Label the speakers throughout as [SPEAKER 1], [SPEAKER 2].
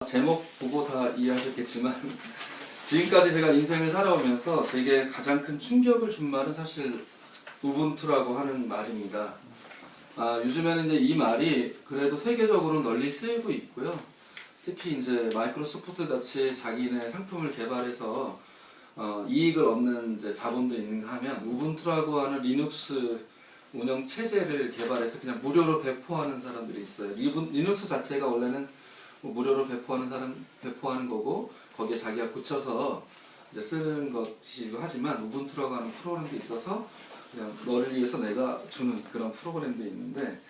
[SPEAKER 1] 제목 보고 다 이해하셨겠지만 지금까지 제가 인생을 살아오면서 제게 가장 큰 충격을 준 말은 사실 우분투라고 하는 말입니다. 요즘에는 이제 이 말이 그래도 세계적으로 널리 쓰이고 있고요. 특히 이제 마이크로소프트 같이 자기네 상품을 개발해서 이익을 얻는 이제 자본도 있는가 하면 우분투라고 하는 리눅스 운영 체제를 개발해서 그냥 무료로 배포하는 사람들이 있어요. 리눅스 자체가 원래는 뭐 무료로 배포하는 거고 거기에 자기가 고쳐서 이제 쓰는 것이기도 하지만 우분투라고 하는 프로그램도 있어서 그냥 너를 위해서 내가 주는 그런 프로그램도 있는데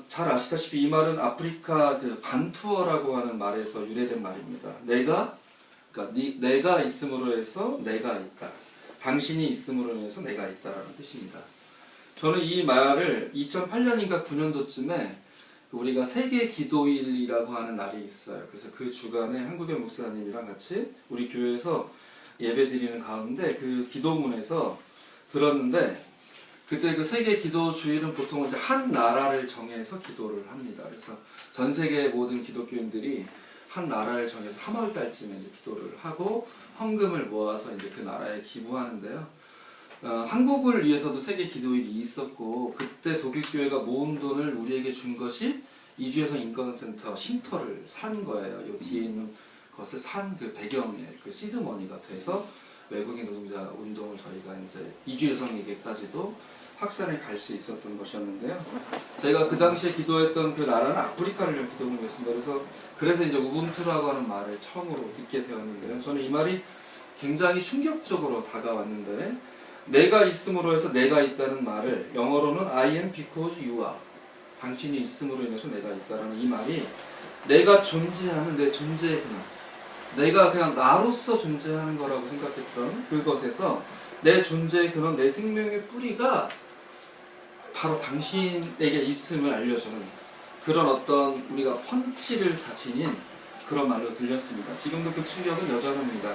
[SPEAKER 1] 잘 아시다시피 이 말은 아프리카 그 반투어라고 하는 말에서 유래된 말입니다. 내가 있음으로 해서 내가 있다. 당신이 있음으로 해서 내가 있다라는 뜻입니다. 저는 이 말을 2008년인가 9년도쯤에 우리가 세계 기도일이라고 하는 날이 있어요. 그래서 그 주간에 한국의 목사님이랑 같이 우리 교회에서 예배드리는 가운데 그 기도문에서 들었는데 그때 그 세계 기도 주일은 보통 이제 한 나라를 정해서 기도를 합니다. 그래서 전 세계 모든 기독교인들이 한 나라를 정해서 3월 달쯤에 이제 기도를 하고 헌금을 모아서 이제 그 나라에 기부하는데요. 한국을 위해서도 세계 기도일이 있었고 그때 독일교회가 모은 돈을 우리에게 준 것이 이주에서 인권센터 쉼터를 산 거예요. 이 뒤에 있는 것을 산 그 배경에 그 시드머니가 돼서 외국인 노동자 운동을 저희가 이제 이주여성에게까지도 확산해 갈 수 있었던 것이었는데요. 제가 그 당시에 기도했던 그 나라는 아프리카를 위한 기도문이었습니다. 그래서 이제 우분투라고 하는 말을 처음으로 듣게 되었는데요. 저는 이 말이 굉장히 충격적으로 다가왔는데 내가 있음으로 해서 내가 있다는 말을 영어로는 I am because you are 당신이 있음으로 인해서 내가 있다라는 이 말이 내가 존재하는 내 존재의 근원 내가 그냥 나로서 존재하는 거라고 생각했던 그것에서 내 존재의 근원 내 생명의 뿌리가 바로 당신에게 있음을 알려주는 그런 어떤 우리가 펀치를 다 지닌 그런 말로 들렸습니다. 지금도 그 충격은 여전합니다.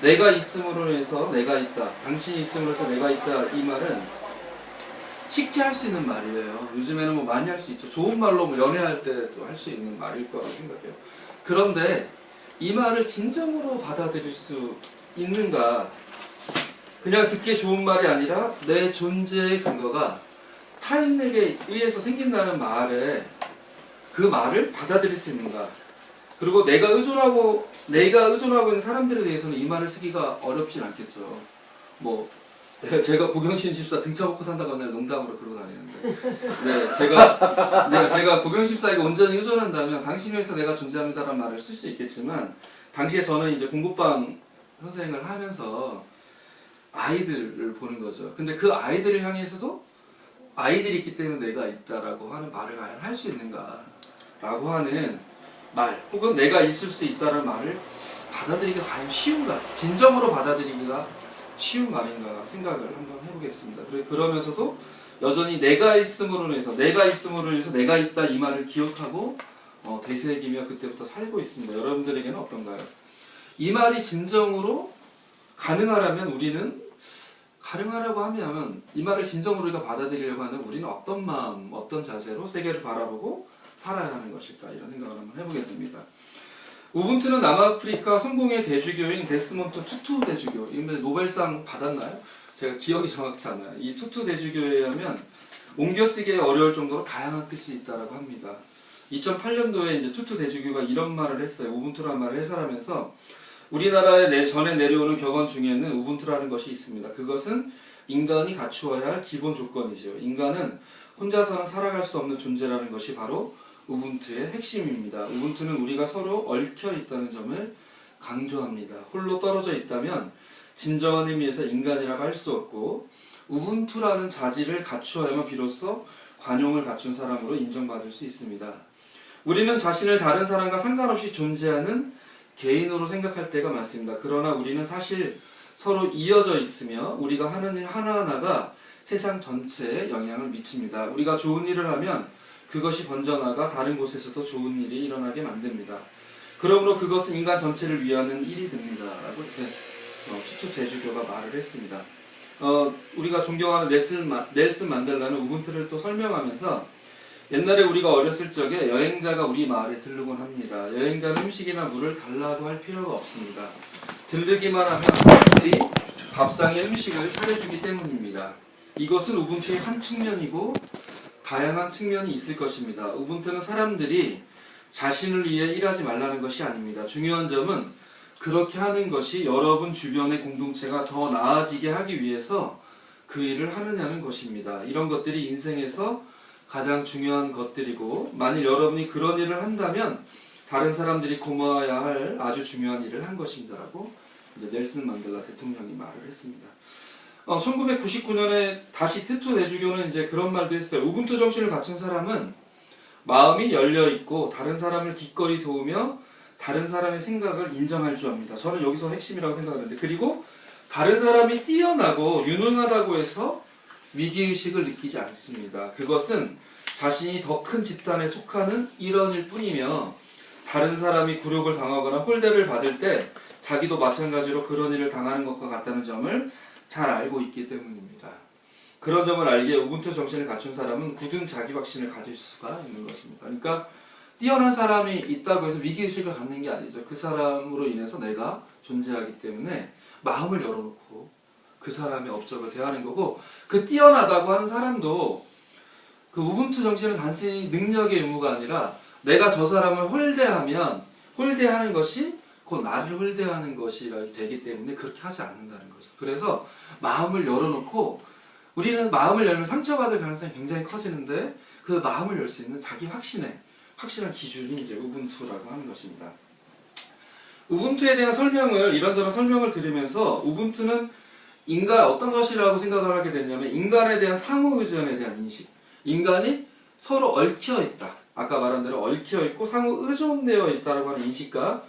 [SPEAKER 1] 내가 있음으로 해서 내가 있다. 당신이 있음으로 해서 내가 있다. 이 말은 쉽게 할 수 있는 말이에요. 요즘에는 뭐 많이 할 수 있죠. 좋은 말로 뭐 연애할 때도 할 수 있는 말일 거라고 생각해요. 그런데 이 말을 진정으로 받아들일 수 있는가? 그냥 듣기 좋은 말이 아니라 내 존재의 근거가 타인에게 의해서 생긴다는 말에 그 말을 받아들일 수 있는가? 그리고 내가 의존하고 있는 사람들에 대해서는 이 말을 쓰기가 어렵진 않겠죠. 뭐 제가 고경신 집사 등차 먹고 산다고 하면 농담으로 그러고 다니는데, 네, 제가 고경신 집사에게 온전히 의존한다면 당신에 의해서 내가 존재합니다라는 말을 쓸 수 있겠지만 당시에 저는 이제 공부방 선생을 하면서 아이들을 보는 거죠. 근데 그 아이들을 향해서도 아이들이 있기 때문에 내가 있다라고 하는 말을 과연 할 수 있는가라고 하는 말 혹은 내가 있을 수 있다는 말을 받아들이기가 과연 쉬운가? 진정으로 받아들이기가 쉬운 말인가 생각을 한번 해보겠습니다. 그러면서도 여전히 내가 있음으로 해서 내가 있다 이 말을 기억하고 되새기며 그때부터 살고 있습니다. 여러분들에게는 어떤가요? 이 말이 진정으로 가능하라고 하면 이 말을 진정으로 우리가 받아들이려고 하는 우리는 어떤 마음, 어떤 자세로 세계를 바라보고 살아야 하는 것일까 이런 생각을 한번 해보게 됩니다. 우분투는 남아프리카 성공의 대주교인 데스몬트 투투 대주교, 이분은 노벨상 받았나요? 제가 기억이 정확치 않아요. 이 투투 대주교에 의하면 옮겨쓰기에 어려울 정도로 다양한 뜻이 있다고 합니다. 2008년도에 이제 투투 대주교가 이런 말을 했어요. 우분투라는 말을 해설하면서 우리나라에 전해 내려오는 격언 중에는 우분투라는 것이 있습니다. 그것은 인간이 갖추어야 할 기본 조건이죠. 인간은 혼자서는 살아갈 수 없는 존재라는 것이 바로 우분투의 핵심입니다. 우분투는 우리가 서로 얽혀 있다는 점을 강조합니다. 홀로 떨어져 있다면 진정한 의미에서 인간이라고 할 수 없고 우분투라는 자질을 갖추어야만 비로소 관용을 갖춘 사람으로 인정받을 수 있습니다. 우리는 자신을 다른 사람과 상관없이 존재하는 개인으로 생각할 때가 많습니다. 그러나 우리는 사실 서로 이어져 있으며 우리가 하는 일 하나하나가 세상 전체에 영향을 미칩니다. 우리가 좋은 일을 하면 그것이 번져나가 다른 곳에서도 좋은 일이 일어나게 만듭니다. 그러므로 그것은 인간 전체를 위하는 일이 됩니다. 라고 이렇게 투투 대주교가 말을 했습니다. 우리가 존경하는 넬슨 만델라는 우분투를 또 설명하면서 옛날에 우리가 어렸을 적에 여행자가 우리 마을에 들르곤 합니다. 여행자는 음식이나 물을 달라고 할 필요가 없습니다. 들르기만 하면 사람들이 밥상에 음식을 차려주기 때문입니다. 이것은 우분투의 한 측면이고 다양한 측면이 있을 것입니다. 우분투는 사람들이 자신을 위해 일하지 말라는 것이 아닙니다. 중요한 점은 그렇게 하는 것이 여러분 주변의 공동체가 더 나아지게 하기 위해서 그 일을 하느냐는 것입니다. 이런 것들이 인생에서 가장 중요한 것들이고, 만일 여러분이 그런 일을 한다면 다른 사람들이 고마워야 할 아주 중요한 일을 한 것입니다라고 이제 넬슨 만델라 대통령이 말을 했습니다. 1999년에 다시 티투 대주교는 이제 그런 말도 했어요. 우분투 정신을 갖춘 사람은 마음이 열려 있고 다른 사람을 기꺼이 도우며 다른 사람의 생각을 인정할 줄 압니다. 저는 여기서 핵심이라고 생각하는데, 그리고 다른 사람이 뛰어나고 유능하다고 해서 위기의식을 느끼지 않습니다. 그것은 자신이 더 큰 집단에 속하는 일원일 뿐이며, 다른 사람이 굴욕을 당하거나 홀대를 받을 때 자기도 마찬가지로 그런 일을 당하는 것과 같다는 점을 잘 알고 있기 때문입니다. 그런 점을 알기에 우분투 정신을 갖춘 사람은 굳은 자기 확신을 가질 수가 있는 것입니다. 그러니까 뛰어난 사람이 있다고 해서 위기의식을 갖는 게 아니죠. 그 사람으로 인해서 내가 존재하기 때문에 마음을 열어놓고 그 사람의 업적을 대하는 거고, 그 뛰어나다고 하는 사람도 그 우분투 정신은 단순히 능력의 의무가 아니라 내가 저 사람을 홀대하면 홀대하는 것이 곧 나를 홀대하는 것이라 되기 때문에 그렇게 하지 않는다는 거죠. 그래서 마음을 열어놓고, 우리는 마음을 열면 상처받을 가능성이 굉장히 커지는데 그 마음을 열 수 있는 자기 확실한 기준이 이제 우분투라고 하는 것입니다. 우분투에 대한 설명을, 이런저런 설명을 들으면서 우분투는 인간 어떤 것이라고 생각을 하게 됐냐면, 인간에 대한 상호 의존에 대한 인식. 인간이 서로 얽혀 있다. 아까 말한 대로 얽혀 있고 상호 의존되어 있다라고 하는 인식과,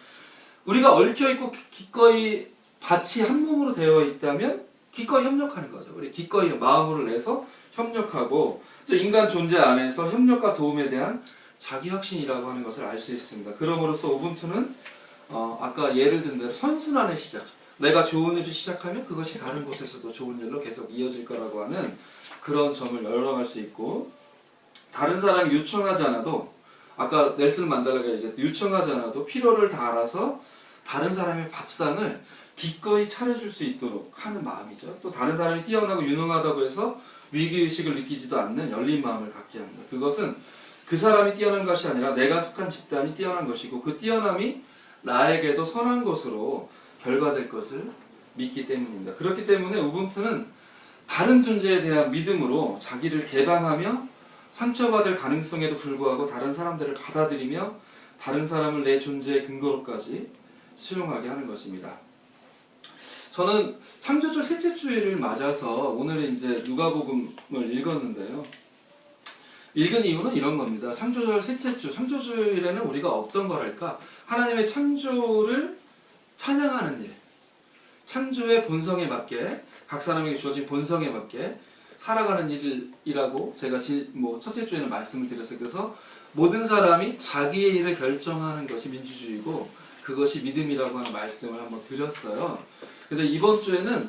[SPEAKER 1] 우리가 얽혀 있고 기꺼이 같이 한 몸으로 되어 있다면 기꺼이 협력하는 거죠. 우리 기꺼이 마음을 내서 협력하고, 또 인간 존재 안에서 협력과 도움에 대한 자기 확신이라고 하는 것을 알 수 있습니다. 그럼으로써 우분투는 아까 예를 든 대로 선순환의 시작, 내가 좋은 일을 시작하면 그것이 다른 곳에서도 좋은 일로 계속 이어질 거라고 하는 그런 점을 열어갈 수 있고, 다른 사람이 요청하지 않아도, 아까 넬슨 만델라가 얘기했듯 요청하지 않아도 필요를 다 알아서 다른 사람의 밥상을 기꺼이 차려줄 수 있도록 하는 마음이죠. 또 다른 사람이 뛰어나고 유능하다고 해서 위기의식을 느끼지도 않는 열린 마음을 갖게 합니다. 그것은 그 사람이 뛰어난 것이 아니라 내가 속한 집단이 뛰어난 것이고, 그 뛰어남이 나에게도 선한 것으로 결과될 것을 믿기 때문입니다. 그렇기 때문에 우분투는 다른 존재에 대한 믿음으로 자기를 개방하며 상처받을 가능성에도 불구하고 다른 사람들을 받아들이며 다른 사람을 내 존재의 근거로까지 수용하게 하는 것입니다. 저는 창조절 셋째 주일을 맞아서 오늘은 이제 누가복음을 읽었는데요. 읽은 이유는 이런 겁니다. 창조절 셋째 주, 창조주일에는 우리가 어떤 걸 할까? 하나님의 창조를 찬양하는 일, 창조의 본성에 맞게, 각 사람에게 주어진 본성에 맞게 살아가는 일이라고 제가 첫째 주에는 말씀을 드렸어요. 그래서 모든 사람이 자기의 일을 결정하는 것이 민주주의고 그것이 믿음이라고 하는 말씀을 한번 드렸어요. 근데 이번 주에는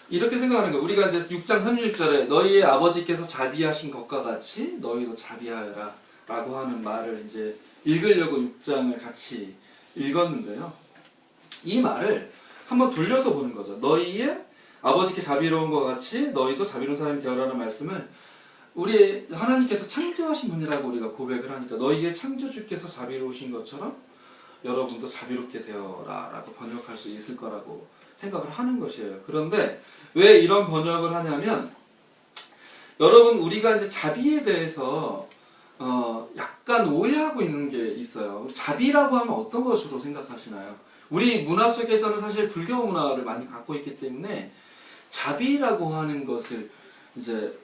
[SPEAKER 1] 이렇게 생각하는 거예요. 우리가 이제 6장 36절에 너희의 아버지께서 자비하신 것과 같이 너희도 자비하여라 라고 하는 말을 이제 읽으려고 6장을 같이 읽었는데요. 이 말을 한번 돌려서 보는 거죠. 너희의 아버지께 자비로운 것 같이 너희도 자비로운 사람이 되어라는 말씀을, 우리 하나님께서 창조하신 분이라고 우리가 고백을 하니까 너희의 창조주께서 자비로우신 것처럼 여러분도 자비롭게 되어라 라고 번역할 수 있을 거라고 생각을 하는 것이에요. 그런데 왜 이런 번역을 하냐면, 여러분 우리가 이제 자비에 대해서 약간 오해하고 있는 게 있어요. 자비라고 하면 어떤 것으로 생각하시나요? 우리 문화 속에서는 사실 불교 문화를 많이 갖고 있기 때문에 자비라고 하는 것을 이제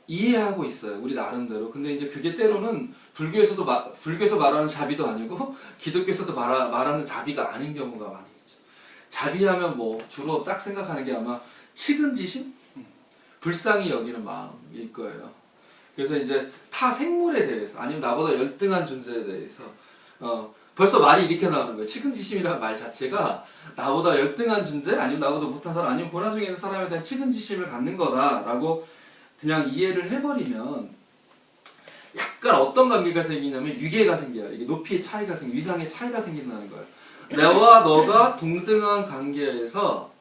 [SPEAKER 1] 이해하고 있어요. 우리 나름대로. 근데 이제 그게 때로는 불교에서 말하는 자비도 아니고 기독교에서도 말하는 자비가 아닌 경우가 많이 있죠. 자비하면 주로 딱 생각하는 게 아마 측은지심? 불쌍히 여기는 마음일 거예요. 그래서 이제 타 생물에 대해서, 아니면 나보다 열등한 존재에 대해서 벌써 말이 이렇게 나오는 거예요. 측은지심이라는 말 자체가 나보다 열등한 존재, 아니면 나보다 못한 사람, 아니면 고난 중에 있는 사람에 대한 측은지심을 갖는 거다라고 그냥 이해를 해버리면, 약간 어떤 관계가 생기냐면 유계가 생겨요. 이게 높이의 차이가 위상의 차이가 생긴다는 거예요. 내와 너가 동등한 관계에서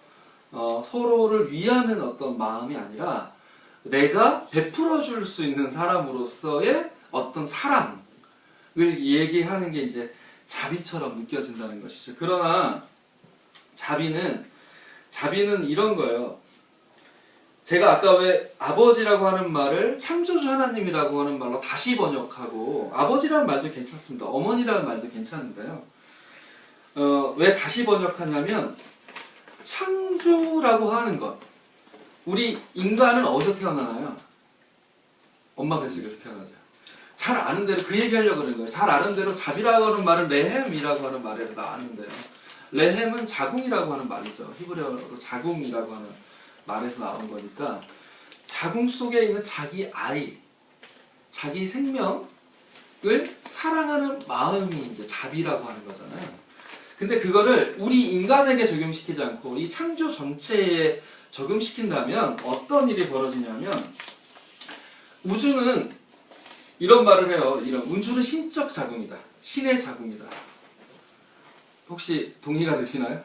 [SPEAKER 1] 서로를 위하는 어떤 마음이 아니라 내가 베풀어 줄 수 있는 사람으로서의 어떤 사랑을 얘기하는 게 이제 자비처럼 느껴진다는 것이죠. 그러나 자비는 이런 거예요. 제가 아까 왜 아버지라고 하는 말을 창조주 하나님이라고 하는 말로 다시 번역하고, 아버지라는 말도 괜찮습니다. 어머니라는 말도 괜찮은데요. 왜 다시 번역하냐면 창조라고 하는 것, 우리 인간은 어디서 태어나나요? 엄마 뱃속에서 태어나죠. 잘 아는 대로 그 얘기하려고 그러는 거예요. 잘 아는 대로 자비라고 하는 말은 레헴이라고 하는 말에서 나왔는데요. 레헴은 자궁이라고 하는 말이죠. 히브리어로 자궁이라고 하는 말에서 나온 거니까 자궁 속에 있는 자기 아이, 자기 생명을 사랑하는 마음이 이제 자비라고 하는 거잖아요. 근데 그거를 우리 인간에게 적용시키지 않고 이 창조 전체에 적용시킨다면 어떤 일이 벌어지냐면, 우주는 이런 말을 해요. 우주는 신적 자궁이다. 신의 자궁이다. 혹시 동의가 되시나요?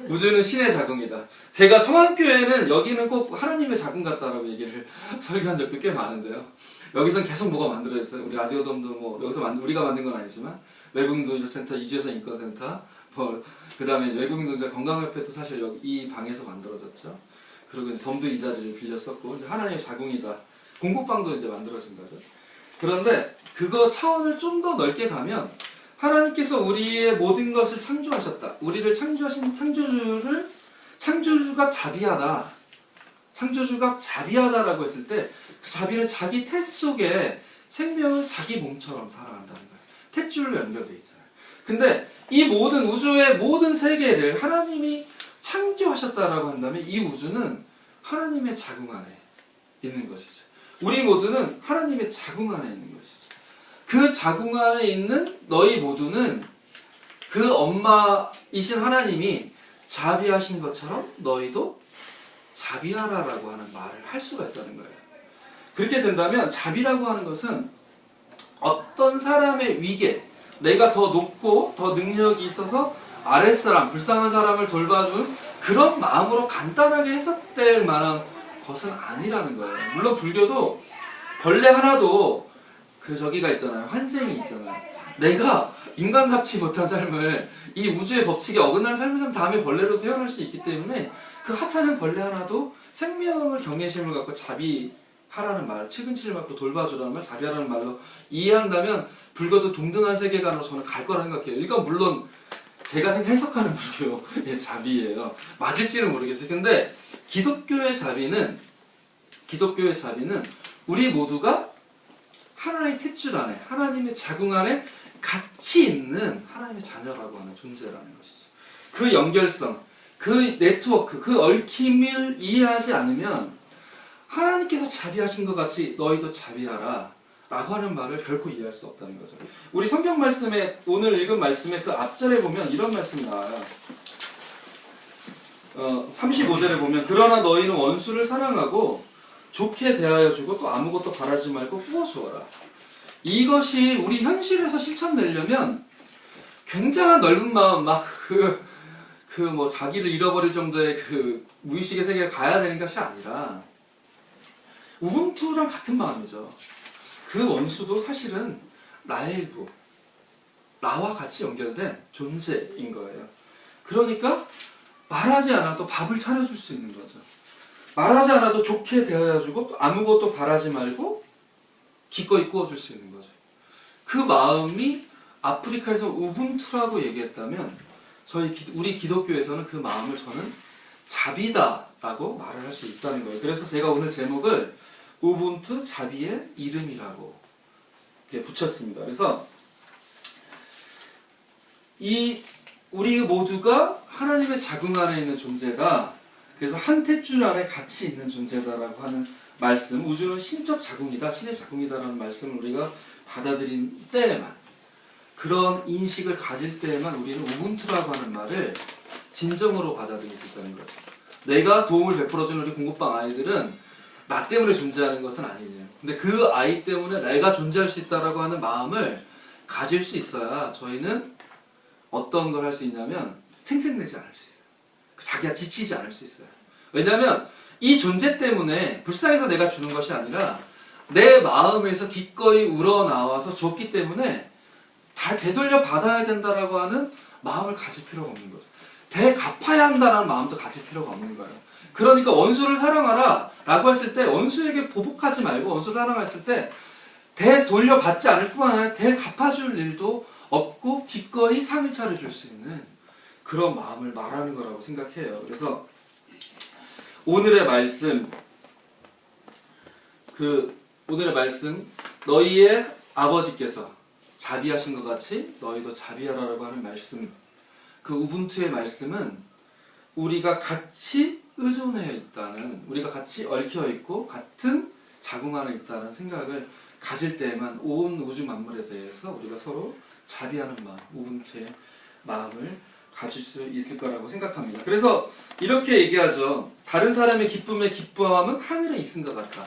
[SPEAKER 1] 우주는 신의 자궁이다. 제가 청암교회는 여기는 꼭 하나님의 자궁 같다라고 얘기를 설교한 적도 꽤 많은데요. 여기서는 계속 뭐가 만들어졌어요. 우리 라디오돔도 뭐 여기서 우리가 만든 건 아니지만 외국인동작센터, 이주여서 인권센터, 그 다음에 외국인동작 건강협회도 사실 여기 이 방에서 만들어졌죠. 그리고 이제 덤도 이 자리를 빌렸었고, 이제 하나님의 자궁이다. 공부방도 이제 만들어진 거죠. 그런데 그거 차원을 좀 더 넓게 가면 하나님께서 우리의 모든 것을 창조하셨다. 우리를 창조하신 창조주가 자비하다. 창조주가 자비하다라고 했을 때 그 자비는 자기 태 속에 생명을 자기 몸처럼 살아간다는 거예요. 탯줄로 연결되어 있잖아요. 근데 이 모든 우주의 모든 세계를 하나님이 창조하셨다라고 한다면 이 우주는 하나님의 자궁 안에 있는 것이죠. 우리 모두는 하나님의 자궁 안에 있는 것이죠. 그 자궁 안에 있는 너희 모두는 그 엄마이신 하나님이 자비하신 것처럼 너희도 자비하라라고 하는 말을 할 수가 있다는 거예요. 그렇게 된다면 자비라고 하는 것은 어떤 사람의 위계, 내가 더 높고 더 능력이 있어서 아랫사람, 불쌍한 사람을 돌봐준 그런 마음으로 간단하게 해석될 만한 것은 아니라는 거예요. 물론 불교도 벌레 하나도 저기가 있잖아요. 환생이 있잖아요. 내가 인간답지 못한 삶을, 이 우주의 법칙에 어긋나는 삶을 산 다음에 벌레로 태어날 수 있기 때문에 그 하찮은 벌레 하나도 생명을 경외심을 갖고 자비하라는 말, 측은치를 받고 돌봐주라는 말, 자비하라는 말로 이해한다면 불교도 동등한 세계관으로 저는 갈 거라 생각해요. 이건 물론 제가 해석하는 불교의 자비예요. 맞을지는 모르겠어요. 근데 기독교의 자비는 우리 모두가 하나의 탯줄 안에, 하나님의 자궁 안에 같이 있는 하나님의 자녀라고 하는 존재라는 것이죠. 그 연결성, 그 네트워크, 그 얽힘을 이해하지 않으면 하나님께서 자비하신 것 같이 너희도 자비하라 라고 하는 말을 결코 이해할 수 없다는 거죠. 우리 성경 말씀에, 오늘 읽은 말씀에 그 앞절에 보면 이런 말씀이 나와요. 35절에 보면 그러나 너희는 원수를 사랑하고 좋게 대하여 주고 또 아무것도 바라지 말고 꾸어주어라. 이것이 우리 현실에서 실천되려면 굉장한 넓은 마음, 막 뭐 자기를 잃어버릴 정도의 그 무의식의 세계에 가야 되는 것이 아니라 우분투랑 같은 마음이죠. 그 원수도 사실은 나의 일부, 나와 같이 연결된 존재인 거예요. 그러니까 말하지 않아도 밥을 차려줄 수 있는 거죠. 말하지 않아도 좋게 대하여주고 또 아무것도 바라지 말고 기꺼이 구워줄 수 있는 거죠. 그 마음이 아프리카에서 우분투라고 얘기했다면 우리 기독교에서는 그 마음을 저는 자비다라고 말을 할 수 있다는 거예요. 그래서 제가 오늘 제목을 우분투 자비의 이름이라고 이렇게 붙였습니다. 그래서 우리 모두가 하나님의 자궁 안에 있는 존재다. 그래서 한 탯줄 안에 같이 있는 존재다라고 하는 말씀, 우주는 신적 자궁이다, 신의 자궁이다라는 말씀을 우리가 받아들인 때에만, 그런 인식을 가질 때에만 우리는 우분투라고 하는 말을 진정으로 받아들일 수 있다는 거죠. 내가 도움을 베풀어주는 우리 공부방 아이들은 나 때문에 존재하는 것은 아니네요. 근데 그 아이 때문에 내가 존재할 수 있다라고 하는 마음을 가질 수 있어야 저희는 어떤 걸 할 수 있냐면 생색내지 않을 수 있어요. 자기가 지치지 않을 수 있어요. 왜냐하면 이 존재 때문에 불쌍해서 내가 주는 것이 아니라 내 마음에서 기꺼이 우러나와서 줬기 때문에 다 되돌려 받아야 된다라고 하는 마음을 가질 필요가 없는 거죠. 되갚아야 한다라는 마음도 가질 필요가 없는 거예요. 그러니까 원수를 사랑하라 라고 했을 때 원수에게 보복하지 말고 원수를 사랑했을 때 되돌려 받지 않을 뿐만 아니라 되갚아줄 일도 없고 기꺼이 상을 차려줄 수 있는 그런 마음을 말하는 거라고 생각해요. 그래서 오늘의 말씀 너희의 아버지께서 자비하신 것 같이 너희도 자비하라라고 하는 말씀, 그 우분투의 말씀은 우리가 같이 의존해 있다는, 우리가 같이 얽혀 있고 같은 자궁 안에 있다는 생각을 가질 때에만 온 우주 만물에 대해서 우리가 서로 자비하는 마음, 우분투의 마음을 가질 수 있을 거라고 생각합니다. 그래서 이렇게 얘기하죠. 다른 사람의 기쁨에 기뻐함은 하늘에 있은 것 같다.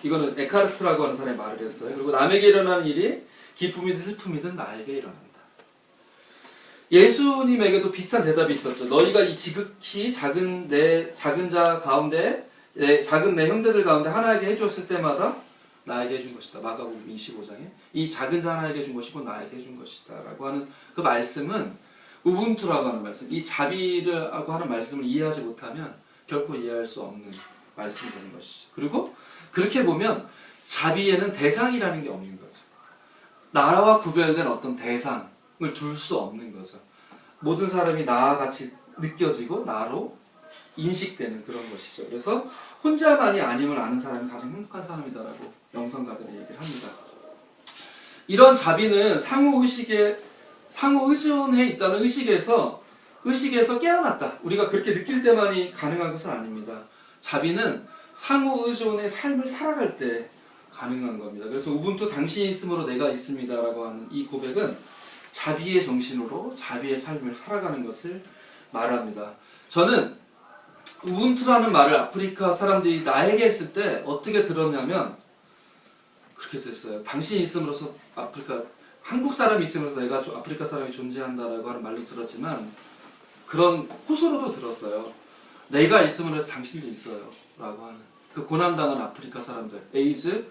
[SPEAKER 1] 이거는 에카르트라고 하는 사람이 말을 했어요. 그리고 남에게 일어나는 일이 기쁨이든 슬픔이든 나에게 일어난다. 예수님에게도 비슷한 대답이 있었죠. 너희가 이 지극히 작은 내 형제들 가운데 하나에게 해주었을 때마다 나에게 해준 것이다. 마가복음 25장에 이 작은 자 하나에게 해준 것이고 나에게 해준 것이다 라고 하는 그 말씀은 우분투라고 하는 말씀, 이 자비라고 하는 말씀을 이해하지 못하면 결코 이해할 수 없는 말씀이 되는 것이죠. 그리고 그렇게 보면 자비에는 대상이라는 게 없는 거죠. 나와 구별된 어떤 대상을 둘 수 없는 거죠. 모든 사람이 나와 같이 느껴지고 나로 인식되는 그런 것이죠. 그래서 혼자만이 아님을 아는 사람이 가장 행복한 사람이다라고 영성가들이 얘기를 합니다. 이런 자비는 상호 의존해 있다는 의식에서 깨어났다. 우리가 그렇게 느낄 때만이 가능한 것은 아닙니다. 자비는 상호 의존의 삶을 살아갈 때 가능한 겁니다. 그래서 우분투 당신이 있음으로 내가 있습니다라고 하는 이 고백은 자비의 정신으로 자비의 삶을 살아가는 것을 말합니다. 저는 우분투라는 말을 아프리카 사람들이 나에게 했을 때 어떻게 들었냐면 그렇게 됐어요. 당신이 있음으로써 한국 사람이 있으면서 내가 아프리카 사람이 존재한다라고 하는 말로 들었지만 그런 호소로도 들었어요. 내가 있음으로써 당신도 있어요 라고 하는 그 고난당한 아프리카 사람들, 에이즈,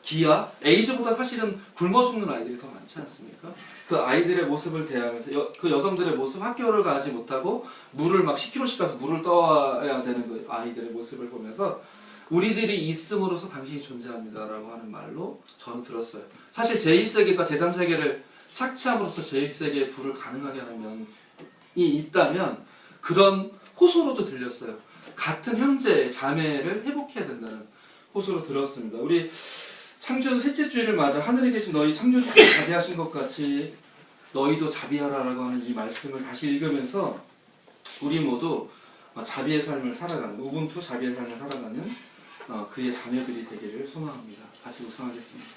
[SPEAKER 1] 기아, 에이즈보다 사실은 굶어 죽는 아이들이 더 많지 않습니까? 그 아이들의 모습을 대하면서 그 여성들의 모습, 학교를 가지 못하고 물을 막 10km씩 가서 물을 떠와야 되는 그 아이들의 모습을 보면서 우리들이 있음으로써 당신이 존재합니다라고 하는 말로 저는 들었어요. 사실 제1세계가 제3세계를 착취함으로써 제1세계의 부를 가능하게 하는 면이 있다면 그런 호소로도 들렸어요. 같은 형제, 자매를 회복해야 된다는 호소로 들었습니다. 우리 창조주 셋째 주일을 맞아 하늘에 계신 너희 창조주께서 자비하신 것 같이 너희도 자비하라라고 하는 이 말씀을 다시 읽으면서 우리 모두 자비의 삶을 살아가는, 우분투 자비의 삶을 살아가는 그의 자녀들이 되기를 소망합니다. 같이 묵상하겠습니다.